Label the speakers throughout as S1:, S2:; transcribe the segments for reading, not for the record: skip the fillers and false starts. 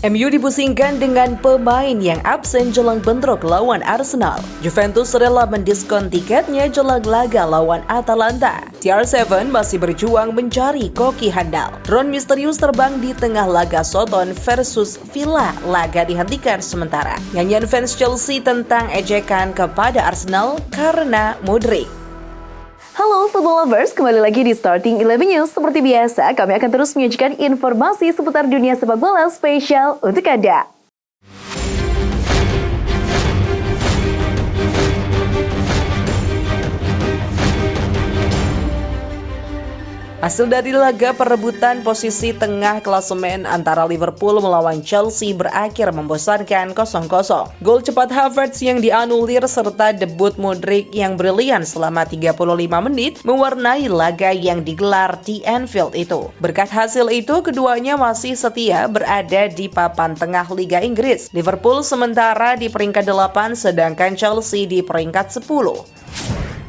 S1: MU dipusingkan dengan pemain yang absen jelang bentrok lawan Arsenal. Juventus rela mendiskon tiketnya jelang laga lawan Atalanta. CR7 masih berjuang mencari koki handal. Drone misterius terbang di tengah laga Soton versus Villa. Laga dihentikan sementara. Nyanyian fans Chelsea tentang ejekan kepada Arsenal karena Mudryk.
S2: Halo football lovers, kembali lagi di Starting 11 News. Seperti biasa, kami akan terus menyajikan informasi seputar dunia sepak bola spesial untuk Anda.
S1: Hasil dari laga perebutan posisi tengah klasemen antara Liverpool melawan Chelsea berakhir membosankan 0-0. Gol cepat Havertz yang dianulir serta debut Mudryk yang brilian selama 35 menit mewarnai laga yang digelar di Anfield itu. Berkat hasil itu, keduanya masih setia berada di papan tengah Liga Inggris. Liverpool sementara di peringkat 8 sedangkan Chelsea di peringkat 10.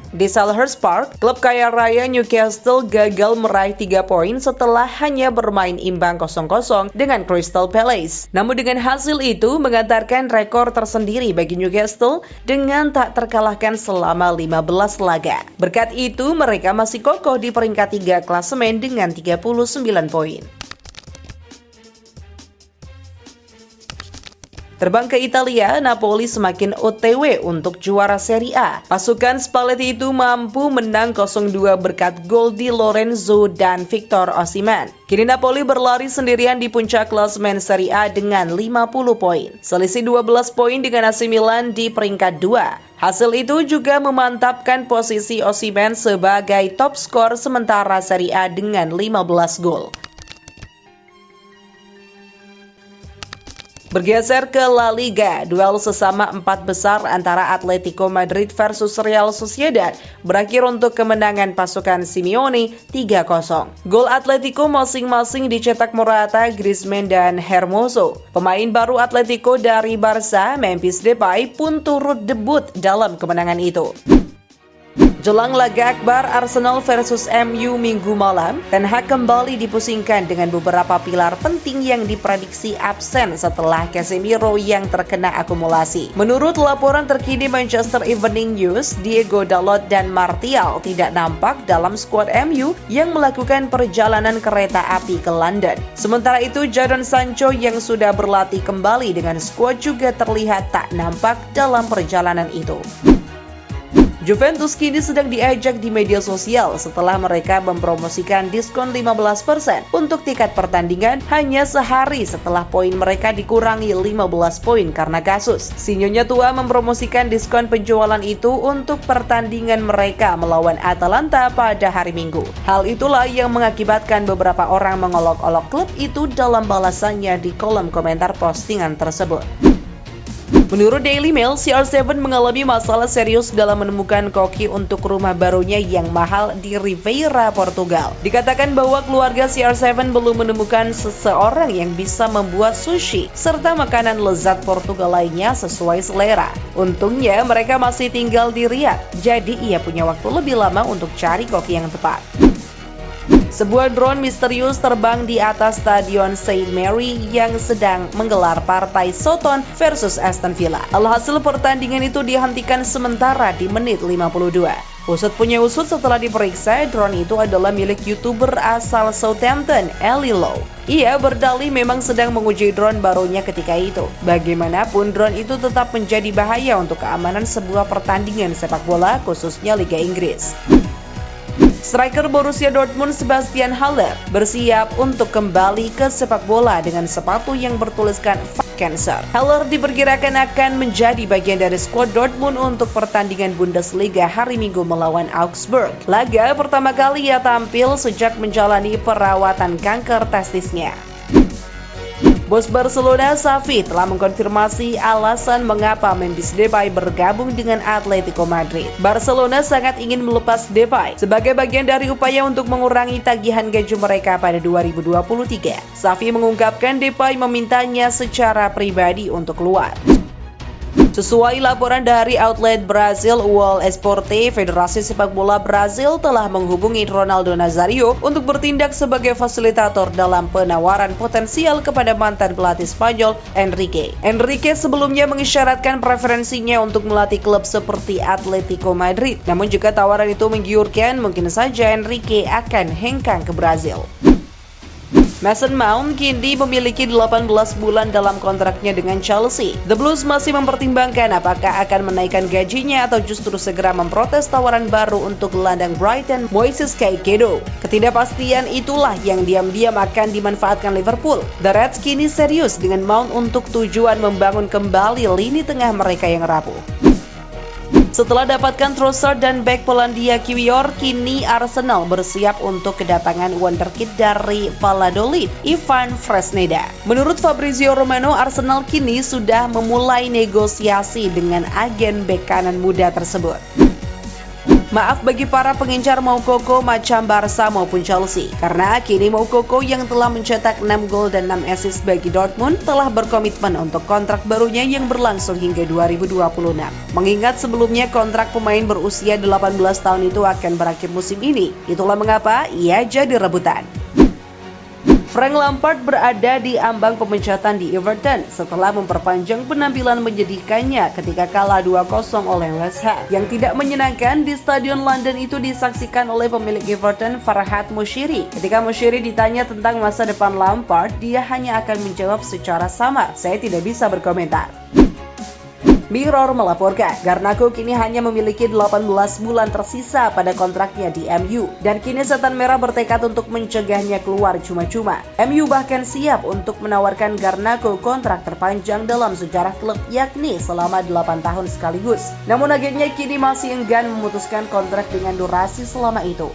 S1: Di Selhurst Park, klub kaya raya Newcastle gagal meraih 3 poin setelah hanya bermain imbang 0-0 dengan Crystal Palace. Namun dengan hasil itu mengantarkan rekor tersendiri bagi Newcastle dengan tak terkalahkan selama 15 laga. Berkat itu mereka masih kokoh di peringkat 3 klasemen dengan 39 poin. Terbang ke Italia, Napoli semakin OTW untuk juara Serie A. Pasukan Spalletti itu mampu menang 0-2 berkat gol di Lorenzo dan Victor Osimhen. Kini Napoli berlari sendirian di puncak klasemen Serie A dengan 50 poin. Selisih 12 poin dengan AC Milan di peringkat 2. Hasil itu juga memantapkan posisi Osimhen sebagai top skor sementara Serie A dengan 15 gol. Bergeser ke La Liga, duel sesama 4 besar antara Atletico Madrid versus Real Sociedad berakhir untuk kemenangan pasukan Simeone 3-0. Gol Atletico masing-masing dicetak Morata, Griezmann, dan Hermoso. Pemain baru Atletico dari Barca, Memphis Depay, pun turut debut dalam kemenangan itu. Jelang laga akbar Arsenal versus MU Minggu malam, Ten Hag kembali dipusingkan dengan beberapa pilar penting yang diprediksi absen setelah Casemiro yang terkena akumulasi. Menurut laporan terkini Manchester Evening News, Diego Dalot dan Martial tidak nampak dalam skuad MU yang melakukan perjalanan kereta api ke London. Sementara itu, Jadon Sancho yang sudah berlatih kembali dengan skuad juga terlihat tak nampak dalam perjalanan itu. Juventus kini sedang diajak di media sosial setelah mereka mempromosikan diskon 15% untuk tiket pertandingan hanya sehari setelah poin mereka dikurangi 15 poin karena kasus. Si Nyonya Tua mempromosikan diskon penjualan itu untuk pertandingan mereka melawan Atalanta pada hari Minggu. Hal itulah yang mengakibatkan beberapa orang mengolok-olok klub itu dalam balasannya di kolom komentar postingan tersebut. Menurut Daily Mail, CR7 mengalami masalah serius dalam menemukan koki untuk rumah barunya yang mahal di Ribeira, Portugal. Dikatakan bahwa keluarga CR7 belum menemukan seseorang yang bisa membuat sushi serta makanan lezat Portugal lainnya sesuai selera. Untungnya mereka masih tinggal di Riyadh, jadi ia punya waktu lebih lama untuk cari koki yang tepat. Sebuah drone misterius terbang di atas Stadion St. Mary yang sedang menggelar partai Soton versus Aston Villa. Alhasil pertandingan itu dihentikan sementara di menit 52. Usut punya usut setelah diperiksa, drone itu adalah milik YouTuber asal Southampton, Ellie Low. Ia berdalih memang sedang menguji drone barunya ketika itu. Bagaimanapun, drone itu tetap menjadi bahaya untuk keamanan sebuah pertandingan sepak bola, khususnya Liga Inggris. Striker Borussia Dortmund Sebastian Haller bersiap untuk kembali ke sepak bola dengan sepatu yang bertuliskan "Fuck Cancer". Haller diperkirakan akan menjadi bagian dari skuad Dortmund untuk pertandingan Bundesliga hari Minggu melawan Augsburg. Laga pertama kali ia tampil sejak menjalani perawatan kanker testisnya. Bos Barcelona Xavi telah mengkonfirmasi alasan mengapa Memphis Depay bergabung dengan Atletico Madrid. Barcelona sangat ingin melepas Depay sebagai bagian dari upaya untuk mengurangi tagihan gaji mereka pada 2023. Xavi mengungkapkan Depay memintanya secara pribadi untuk keluar. Sesuai laporan dari outlet Brazil UOL Esporte, Federasi Sepak Bola Brazil telah menghubungi Ronaldo Nazario untuk bertindak sebagai fasilitator dalam penawaran potensial kepada mantan pelatih Spanyol Enrique. Enrique sebelumnya mengisyaratkan preferensinya untuk melatih klub seperti Atletico Madrid. Namun jika tawaran itu menggiurkan, mungkin saja Enrique akan hengkang ke Brazil. Mason Mount kini memiliki 18 bulan dalam kontraknya dengan Chelsea. The Blues masih mempertimbangkan apakah akan menaikkan gajinya atau justru segera memprotes tawaran baru untuk gelandang Brighton Moises Caicedo. Ketidakpastian itulah yang diam-diam akan dimanfaatkan Liverpool. The Reds kini serius dengan Mount untuk tujuan membangun kembali lini tengah mereka yang rapuh. Setelah dapatkan Trossard dan bek Polandia Kiwior, kini Arsenal bersiap untuk kedatangan wonderkid dari Valladolid, Ivan Fresneda. Menurut Fabrizio Romano, Arsenal kini sudah memulai negosiasi dengan agen bek kanan muda tersebut. Maaf bagi para pengincar Moukoko macam Barca maupun Chelsea, karena kini Moukoko yang telah mencetak 6 gol dan 6 assist bagi Dortmund telah berkomitmen untuk kontrak barunya yang berlangsung hingga 2026. Mengingat sebelumnya kontrak pemain berusia 18 tahun itu akan berakhir musim ini, itulah mengapa ia jadi rebutan. Frank Lampard berada di ambang pemecatan di Everton setelah memperpanjang penampilan menyedihkannya ketika kalah 2-0 oleh West Ham. Yang tidak menyenangkan di Stadion London itu disaksikan oleh pemilik Everton Farhad Moshiri. Ketika Moshiri ditanya tentang masa depan Lampard, dia hanya akan menjawab secara samar, "Saya tidak bisa berkomentar." Mirror melaporkan, Garnacho kini hanya memiliki 18 bulan tersisa pada kontraknya di MU, dan kini Setan Merah bertekad untuk mencegahnya keluar cuma-cuma. MU bahkan siap untuk menawarkan Garnacho kontrak terpanjang dalam sejarah klub, yakni selama 8 tahun sekaligus. Namun agennya kini masih enggan memutuskan kontrak dengan durasi selama itu.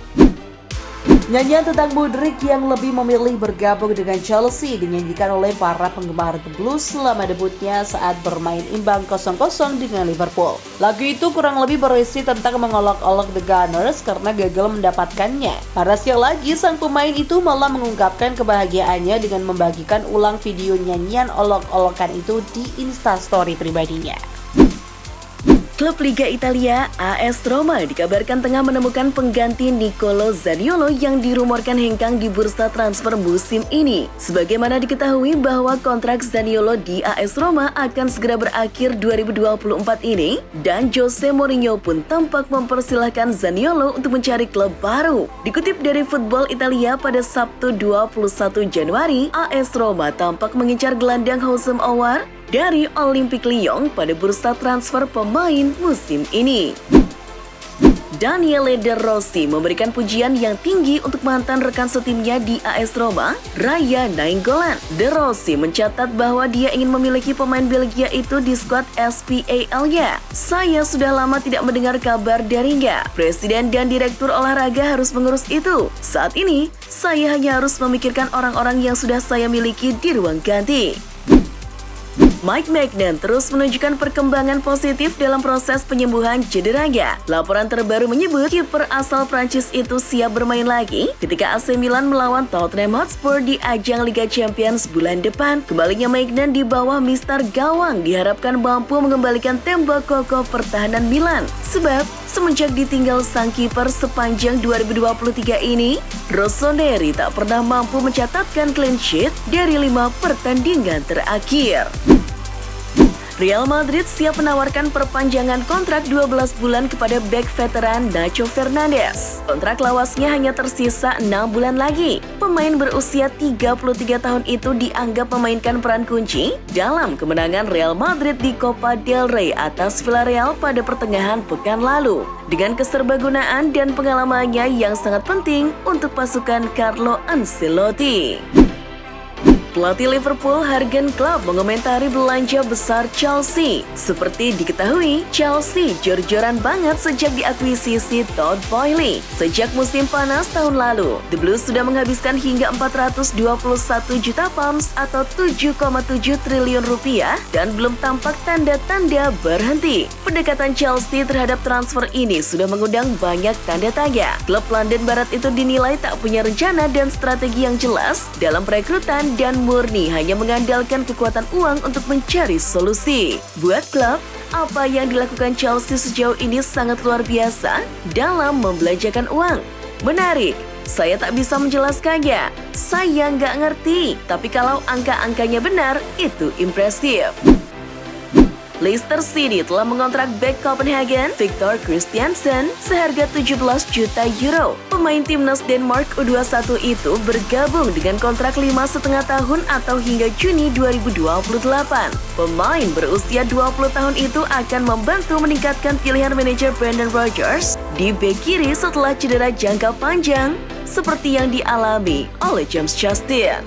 S1: Nyanyian tentang Mudryk yang lebih memilih bergabung dengan Chelsea dinyanyikan oleh para penggemar The Blues selama debutnya saat bermain imbang 0-0 dengan Liverpool. Lagu itu kurang lebih berisi tentang mengolok-olok The Gunners karena gagal mendapatkannya. Parasnya lagi, sang pemain itu malah mengungkapkan kebahagiaannya dengan membagikan ulang video nyanyian olok-olokan itu di Instastory pribadinya.
S2: Klub Liga Italia AS Roma dikabarkan tengah menemukan pengganti Nicolo Zaniolo yang dirumorkan hengkang di bursa transfer musim ini. Sebagaimana diketahui bahwa kontrak Zaniolo di AS Roma akan segera berakhir 2024 ini, dan Jose Mourinho pun tampak mempersilahkan Zaniolo untuk mencari klub baru. Dikutip dari Football Italia pada Sabtu 21 Januari, AS Roma tampak mengincar gelandang Houssem Aouar dari Olympique Lyon pada bursa transfer pemain musim ini. Daniele De Rossi memberikan pujian yang tinggi untuk mantan rekan setimnya di AS Roma, Raya Nainggolan. De Rossi mencatat bahwa dia ingin memiliki pemain Belgia itu di skuad SPAL-nya. "Saya sudah lama tidak mendengar kabar darinya. Presiden dan direktur olahraga harus mengurus itu. Saat ini, saya hanya harus memikirkan orang-orang yang sudah saya miliki di ruang ganti." Mike Maignan terus menunjukkan perkembangan positif dalam proses penyembuhan cederanya. Laporan terbaru menyebut kiper asal Prancis itu siap bermain lagi ketika AC Milan melawan Tottenham Hotspur di ajang Liga Champions bulan depan. Kembalinya Maignan di bawah mister gawang diharapkan mampu mengembalikan tembok kokoh pertahanan Milan. Sebab semenjak ditinggal sang kiper sepanjang 2023 ini, Rossoneri tak pernah mampu mencatatkan clean sheet dari 5 pertandingan terakhir. Real Madrid siap menawarkan perpanjangan kontrak 12 bulan kepada bek veteran Nacho Fernandes. Kontrak lawasnya hanya tersisa 6 bulan lagi. Pemain berusia 33 tahun itu dianggap memainkan peran kunci dalam kemenangan Real Madrid di Copa del Rey atas Villarreal pada pertengahan pekan lalu. Dengan keserbagunaan dan pengalamannya yang sangat penting untuk pasukan Carlo Ancelotti. Pelatih Liverpool Jurgen Klopp mengomentari belanja besar Chelsea. Seperti diketahui, Chelsea jor-joran banget sejak diakuisisi Todd Boehly. Sejak musim panas tahun lalu, The Blues sudah menghabiskan hingga 421 juta pounds atau 7,7 triliun rupiah dan belum tampak tanda-tanda berhenti. Pendekatan Chelsea terhadap transfer ini sudah mengundang banyak tanda tanya. Klub London Barat itu dinilai tak punya rencana dan strategi yang jelas dalam perekrutan dan murni hanya mengandalkan kekuatan uang untuk mencari solusi. Buat klub, apa yang dilakukan Chelsea sejauh ini sangat luar biasa dalam membelanjakan uang. Menarik, saya tak bisa menjelaskannya. Saya nggak ngerti, tapi kalau angka-angkanya benar, itu impresif. Leicester City telah mengontrak bek Copenhagen, Victor Christiansen, seharga 17 juta euro. Pemain timnas Denmark U21 itu bergabung dengan kontrak 5,5 tahun atau hingga Juni 2028. Pemain berusia 20 tahun itu akan membantu meningkatkan pilihan manajer Brendan Rodgers di bek kiri setelah cedera jangka panjang seperti yang dialami oleh James Justin.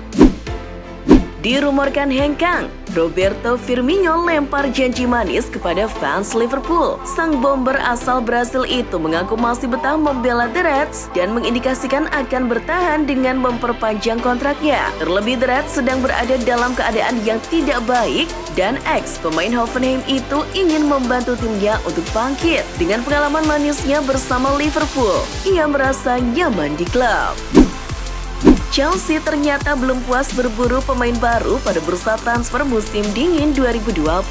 S2: Dirumorkan hengkang, Roberto Firmino lempar janji manis kepada fans Liverpool. Sang bomber asal Brasil itu mengaku masih betah membela The Reds dan mengindikasikan akan bertahan dengan memperpanjang kontraknya. Terlebih The Reds sedang berada dalam keadaan yang tidak baik dan ex-pemain Hoffenheim itu ingin membantu timnya untuk bangkit. Dengan pengalaman manisnya bersama Liverpool, ia merasa nyaman di klub. Chelsea ternyata belum puas berburu pemain baru pada bursa transfer musim dingin 2023.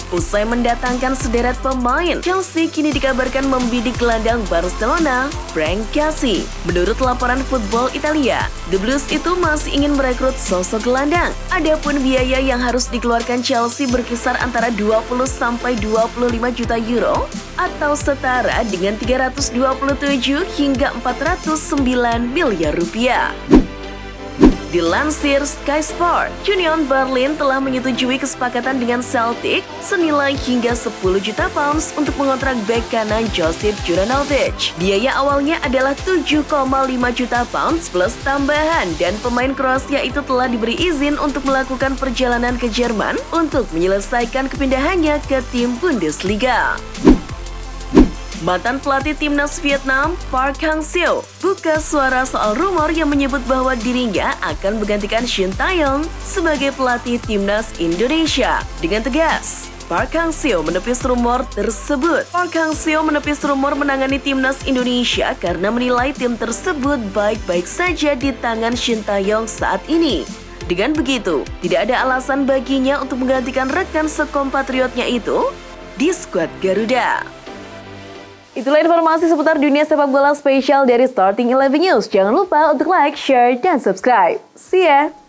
S2: Usai mendatangkan sederet pemain, Chelsea kini dikabarkan membidik gelandang Barcelona, Frank Casey. Menurut laporan Football Italia, The Blues itu masih ingin merekrut sosok gelandang. Adapun biaya yang harus dikeluarkan Chelsea berkisar antara 20 sampai 25 juta euro atau setara dengan 327 hingga 409 miliar rupiah. Dilansir Sky Sport, Union Berlin telah menyetujui kesepakatan dengan Celtic senilai hingga 10 juta pounds untuk mengontrak bek kanan Josip Juranovic. Biaya awalnya adalah 7,5 juta pounds plus tambahan dan pemain Kroasia itu telah diberi izin untuk melakukan perjalanan ke Jerman untuk menyelesaikan kepindahannya ke tim Bundesliga. Mantan pelatih timnas Vietnam, Park Hang-seo, buka suara soal rumor yang menyebut bahwa dirinya akan menggantikan Shin Tae-yong sebagai pelatih timnas Indonesia. Dengan tegas, Park Hang-seo menepis rumor tersebut. Park Hang-seo menepis rumor menangani timnas Indonesia karena menilai tim tersebut baik-baik saja di tangan Shin Tae-yong saat ini. Dengan begitu, tidak ada alasan baginya untuk menggantikan rekan sekompatriotnya itu di skuad Garuda. Itulah informasi seputar dunia sepak bola spesial dari Starting 11 News. Jangan lupa untuk like, share, dan subscribe. See ya!